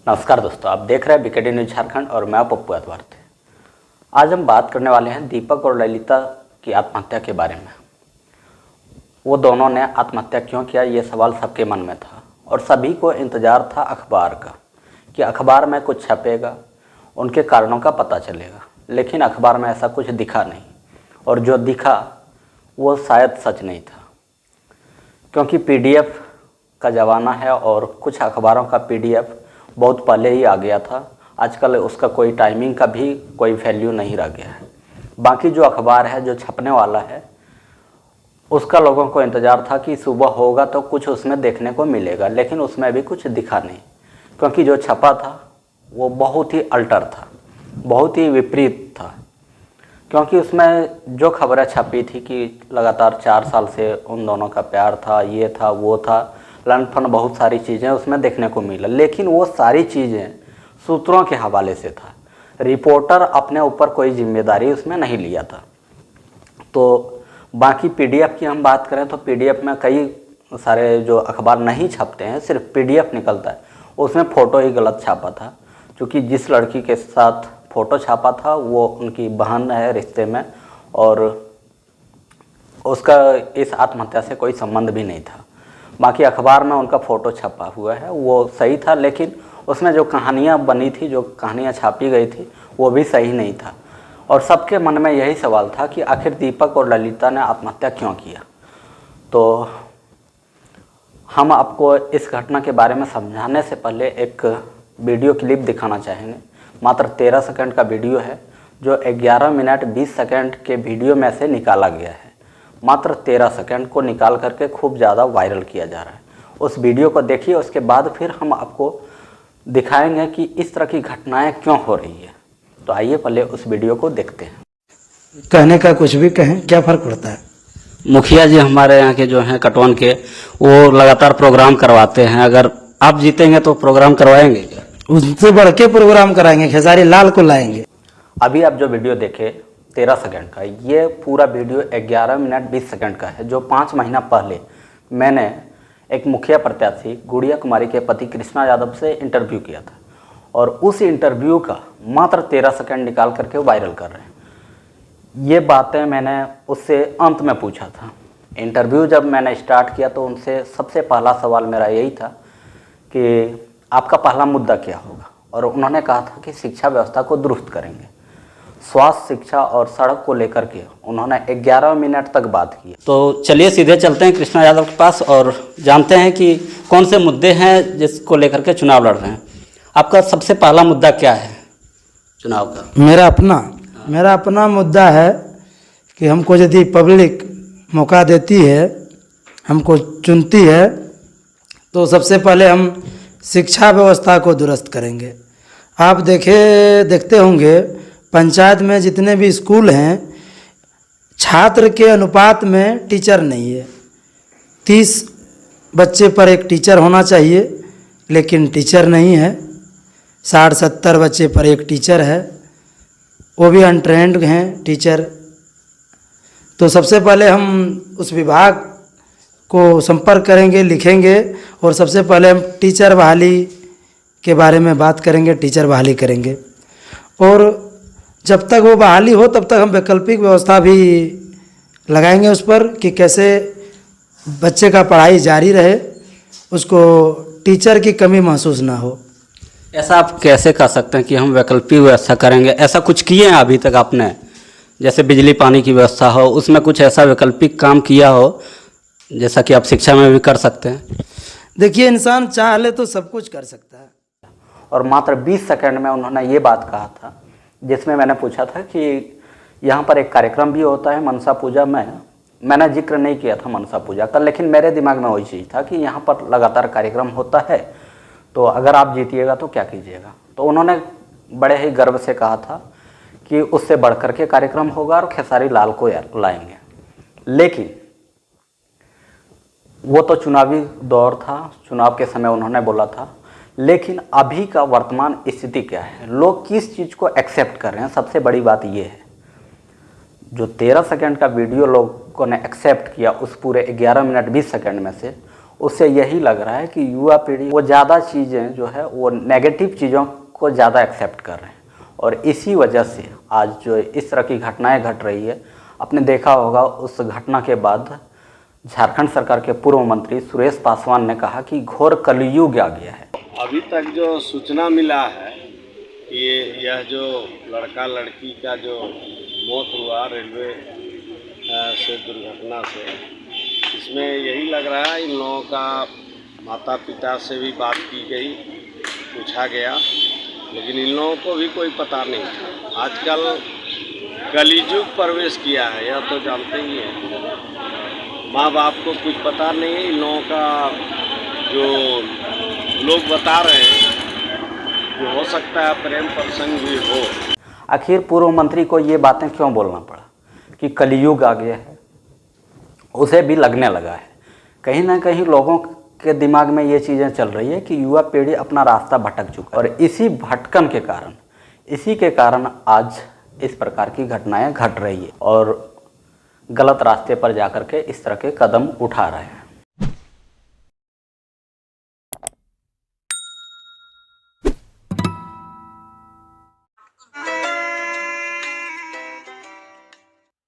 नमस्कार दोस्तों, आप देख रहे हैं बीकेडी न्यूज झारखंड और मैं पप्पू यादवार्थ। आज हम बात करने वाले हैं दीपक और ललिता की आत्महत्या के बारे में। वो दोनों ने आत्महत्या क्यों किया, ये सवाल सबके मन में था और सभी को इंतज़ार था अखबार का कि अखबार में कुछ छपेगा, उनके कारणों का पता चलेगा। लेकिन अखबार में ऐसा कुछ दिखा नहीं और जो दिखा वो शायद सच नहीं था, क्योंकि पीडीएफ का ज़माना है और कुछ अखबारों का पीडीएफ बहुत पहले ही आ गया था। आजकल उसका कोई टाइमिंग का भी कोई वैल्यू नहीं रह गया है। बाकी जो अखबार है, जो छपने वाला है, उसका लोगों को इंतज़ार था कि सुबह होगा तो कुछ उसमें देखने को मिलेगा, लेकिन उसमें भी कुछ दिखा नहीं, क्योंकि जो छपा था वो बहुत ही अल्टर था, बहुत ही विपरीत था। क्योंकि उसमें जो खबरें छपी थी कि लगातार 4 साल से उन दोनों का प्यार था, ये था वो था, लंफन बहुत सारी चीज़ें उसमें देखने को मिला, लेकिन वो सारी चीज़ें सूत्रों के हवाले से था। रिपोर्टर अपने ऊपर कोई जिम्मेदारी उसमें नहीं लिया था। तो बाकी पीडीएफ की हम बात करें तो पीडीएफ में कई सारे जो अखबार नहीं छपते हैं, सिर्फ पीडीएफ निकलता है, उसमें फ़ोटो ही गलत छापा था। क्योंकि जिस लड़की के साथ फ़ोटो छापा था वो उनकी बहन है रिश्ते में और उसका इस आत्महत्या से कोई संबंध भी नहीं था। बाकी अखबार में उनका फ़ोटो छपा हुआ है वो सही था, लेकिन उसमें जो कहानियाँ बनी थी, जो कहानियाँ छापी गई थी, वो भी सही नहीं था। और सबके मन में यही सवाल था कि आखिर दीपक और ललिता ने आत्महत्या क्यों किया। तो हम आपको इस घटना के बारे में समझाने से पहले एक वीडियो क्लिप दिखाना चाहेंगे। मात्र 13 सेकंड का वीडियो है, जो 11 मिनट 20 सेकंड के वीडियो में से निकाला गया है। मात्र 13 सेकंड को निकाल करके खूब ज़्यादा वायरल किया जा रहा है। उस वीडियो को देखिए, उसके बाद फिर हम आपको दिखाएंगे कि इस तरह की घटनाएं क्यों हो रही है। तो आइए पहले उस वीडियो को देखते हैं। कहने का कुछ भी कहें, क्या फ़र्क पड़ता है। मुखिया जी हमारे यहाँ के जो हैं कटवन के, वो लगातार प्रोग्राम करवाते हैं। अगर आप जीतेंगे तो प्रोग्राम करवाएंगे क्या? उनसे बढ़ के प्रोग्राम कराएंगे, खेसारी लाल को लाएंगे। अभी आप जो वीडियो देखे 13 सेकंड का, ये पूरा वीडियो 11 मिनट 20 सेकंड का है, जो 5 महीना पहले मैंने एक मुखिया प्रत्याशी गुड़िया कुमारी के पति कृष्णा यादव से इंटरव्यू किया था और उस इंटरव्यू का मात्र 13 सेकंड निकाल करके वायरल कर रहे हैं। ये बातें मैंने उससे अंत में पूछा था। इंटरव्यू जब मैंने स्टार्ट किया तो उनसे सबसे पहला सवाल मेरा यही था कि आपका पहला मुद्दा क्या होगा, और उन्होंने कहा था कि शिक्षा व्यवस्था को दुरुस्त करेंगे। स्वास्थ्य, शिक्षा और सड़क को लेकर के उन्होंने 11 मिनट तक बात की। तो चलिए सीधे चलते हैं कृष्णा यादव के पास और जानते हैं कि कौन से मुद्दे हैं जिसको लेकर के चुनाव लड़ रहे हैं। आपका सबसे पहला मुद्दा क्या है चुनाव का? मेरा अपना मुद्दा है कि हमको यदि पब्लिक मौका देती है, हमको चुनती है, तो सबसे पहले हम शिक्षा व्यवस्था को दुरुस्त करेंगे। आप देखते होंगे पंचायत में जितने भी स्कूल हैं, छात्र के अनुपात में टीचर नहीं है। 30 बच्चे पर एक टीचर होना चाहिए, लेकिन टीचर नहीं है। 60-70 बच्चे पर एक टीचर है, वो भी अनट्रेंड हैं टीचर। तो सबसे पहले हम उस विभाग को संपर्क करेंगे, लिखेंगे और सबसे पहले हम टीचर बहाली के बारे में बात करेंगे, टीचर बहाली करेंगे। और जब तक वो बहाली हो तब तक हम वैकल्पिक व्यवस्था भी लगाएंगे उस पर कि कैसे बच्चे का पढ़ाई जारी रहे, उसको टीचर की कमी महसूस ना हो। ऐसा आप कैसे कर सकते हैं कि हम वैकल्पिक व्यवस्था करेंगे? ऐसा कुछ किए हैं अभी तक आपने? जैसे बिजली पानी की व्यवस्था हो, उसमें कुछ ऐसा वैकल्पिक काम किया हो जैसा कि आप शिक्षा में भी कर सकते हैं? देखिए, इंसान चाह ले तो सब कुछ कर सकता है। और मात्र 20 सेकंड में उन्होंने ये बात कहा था, जिसमें मैंने पूछा था कि यहाँ पर एक कार्यक्रम भी होता है मनसा पूजा में। मैंने जिक्र नहीं किया था मनसा पूजा का, लेकिन मेरे दिमाग में वही चीज़ था कि यहाँ पर लगातार कार्यक्रम होता है, तो अगर आप जीतिएगा तो क्या कीजिएगा। तो उन्होंने बड़े ही गर्व से कहा था कि उससे बढ़ कर के कार्यक्रम होगा और खेसारी लाल को लाएंगे। लेकिन वो तो चुनावी दौर था, चुनाव के समय उन्होंने बोला था, लेकिन अभी का वर्तमान स्थिति क्या है, लोग किस चीज़ को एक्सेप्ट कर रहे हैं, सबसे बड़ी बात ये है। जो 13 सेकंड का वीडियो लोगों ने एक्सेप्ट किया, उस पूरे 11 मिनट 20 सेकंड में से उससे यही लग रहा है कि युवा पीढ़ी वो ज़्यादा चीज़ें जो है वो नेगेटिव चीज़ों को ज़्यादा एक्सेप्ट कर रहे हैं, और इसी वजह से आज जो इस तरह की घटनाएं घट रही है। आपने देखा होगा उस घटना के बाद झारखंड सरकार के पूर्व मंत्री सुरेश पासवान ने कहा कि घोर कलयुग आ गया है। अभी तक जो सूचना मिला है कि यह जो लड़का लड़की का जो मौत हुआ रेलवे से दुर्घटना से, इसमें यही लग रहा है इन लोगों का माता पिता से भी बात की गई, पूछा गया, लेकिन इन लोगों को भी कोई पता नहीं। आजकल कलयुग प्रवेश किया है, यह तो जानते ही हैं। माँ बाप को कुछ पता नहीं है। इन लोगों का जो लोग बता रहे हैं कि हो सकता है प्रेम प्रसंग भी हो। आखिर पूर्व मंत्री को ये बातें क्यों बोलना पड़ा कि कलयुग आ गया है? उसे भी लगने लगा है। कहीं ना कहीं लोगों के दिमाग में ये चीज़ें चल रही है कि युवा पीढ़ी अपना रास्ता भटक चुका है, और इसी भटकन के कारण, इसी के कारण आज इस प्रकार की घटनाएं घट रही है और गलत रास्ते पर जाकर के इस तरह के कदम उठा रहे हैं।